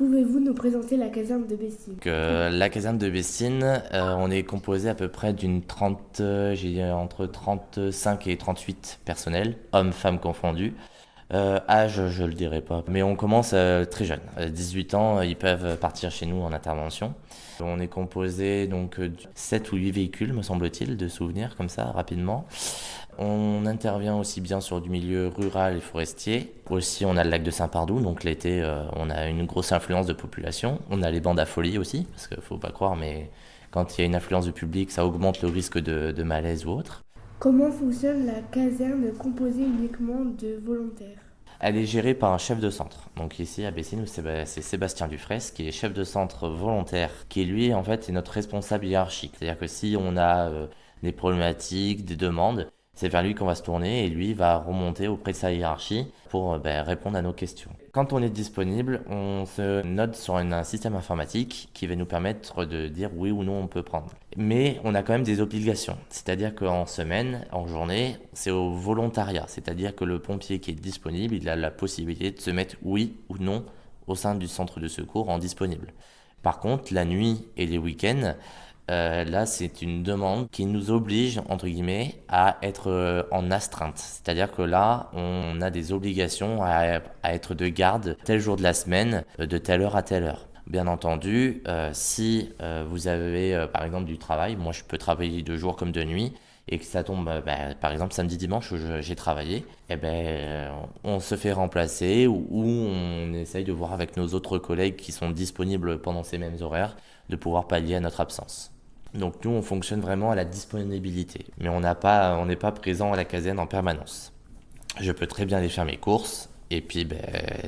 Pouvez-vous nous présenter la caserne de Bessines? La caserne de Bessines, on est composé à peu près d'une 30, j'ai dit entre 35 et 38 personnels, hommes, femmes confondus. Âge, je le dirai pas, mais on commence très jeune. 18 ans, ils peuvent partir chez nous en intervention. On est composé donc de 7 ou 8 véhicules, me semble-t-il, de souvenirs comme ça, rapidement. On intervient aussi bien sur du milieu rural et forestier. Aussi, on a le lac de Saint-Pardoux, donc l'été, on a une grosse influence de population. On a les bandes à folie aussi, parce qu'il faut pas croire, mais quand il y a une affluence de public, ça augmente le risque de malaise ou autre. Comment fonctionne la caserne composée uniquement de volontaires? Elle est gérée par un chef de centre. Donc ici à Bessines, c'est Sébastien Dufresne qui est chef de centre volontaire, qui lui en fait est notre responsable hiérarchique. C'est-à-dire que si on a des problématiques, des demandes, c'est vers lui qu'on va se tourner et lui va remonter auprès de sa hiérarchie pour répondre à nos questions. Quand on est disponible, on se note sur un système informatique qui va nous permettre de dire oui ou non on peut prendre. Mais on a quand même des obligations. C'est-à-dire qu'en semaine, en journée, c'est au volontariat. C'est-à-dire que le pompier qui est disponible, il a la possibilité de se mettre oui ou non au sein du centre de secours en disponible. Par contre, la nuit et les week-ends, là, c'est une demande qui nous oblige, entre guillemets, à être en astreinte. C'est-à-dire que là, on a des obligations à être de garde tel jour de la semaine, de telle heure à telle heure. Bien entendu, si vous avez par exemple du travail, moi je peux travailler de jour comme de nuit, et que ça tombe par exemple samedi dimanche où j'ai travaillé, on se fait remplacer ou on essaye de voir avec nos autres collègues qui sont disponibles pendant ces mêmes horaires de pouvoir pallier à notre absence. Donc nous on fonctionne vraiment à la disponibilité, mais on n'est pas présent à la caserne en permanence. Je peux très bien aller faire mes courses et puis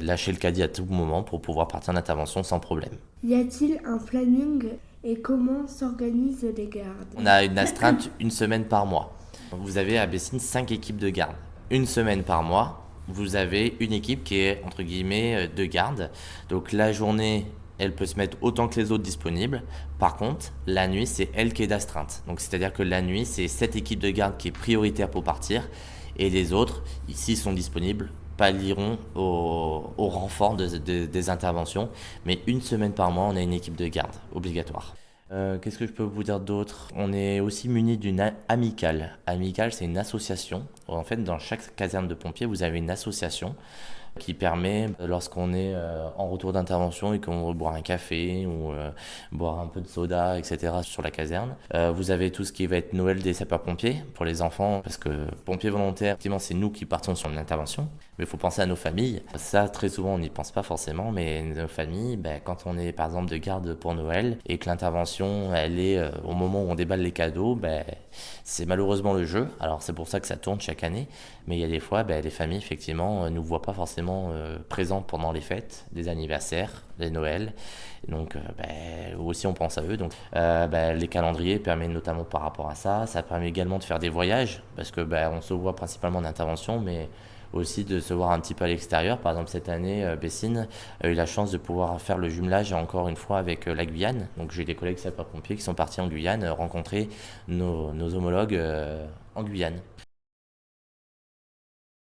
lâcher le caddie à tout moment pour pouvoir partir en intervention sans problème. Y a-t-il un planning et comment s'organisent les gardes? On a une astreinte une semaine par mois. Vous avez à Bessines 5 équipes de garde. Une semaine par mois, vous avez une équipe qui est entre guillemets de garde. Donc la journée, elle peut se mettre autant que les autres disponibles. Par contre, la nuit, c'est elle qui est d'astreinte. Donc c'est-à-dire que la nuit, c'est cette équipe de garde qui est prioritaire pour partir. Et les autres, s'ils sont disponibles, pallieront au renfort des interventions. Mais une semaine par mois, on a une équipe de garde obligatoire. Qu'est-ce que je peux vous dire d'autre? On est aussi muni d'une amicale. Amicale, c'est une association. En fait, dans chaque caserne de pompiers, vous avez une association qui permet, lorsqu'on est en retour d'intervention et qu'on veut boire un café ou boire un peu de soda, etc. sur la caserne. Vous avez tout ce qui va être Noël des sapeurs-pompiers pour les enfants, parce que pompiers volontaires, effectivement, c'est nous qui partons sur l'intervention, mais il faut penser à nos familles. Ça, très souvent, on n'y pense pas forcément, mais nos familles, quand on est par exemple de garde pour Noël et que l'intervention, elle est au moment où on déballe les cadeaux, c'est malheureusement le jeu. Alors c'est pour ça que ça tourne chaque année, mais il y a des fois, les familles, effectivement, ne nous voient pas forcément présentes pendant les fêtes, les anniversaires, les Noëls. Donc, aussi, on pense à eux. Donc, les calendriers permettent notamment par rapport à ça. Ça permet également de faire des voyages, parce que on se voit principalement en intervention, mais aussi de se voir un petit peu à l'extérieur. Par exemple, cette année, Bessines a eu la chance de pouvoir faire le jumelage encore une fois avec la Guyane. Donc, j'ai des collègues sapeurs-pompiers qui sont partis en Guyane rencontrer nos homologues en Guyane.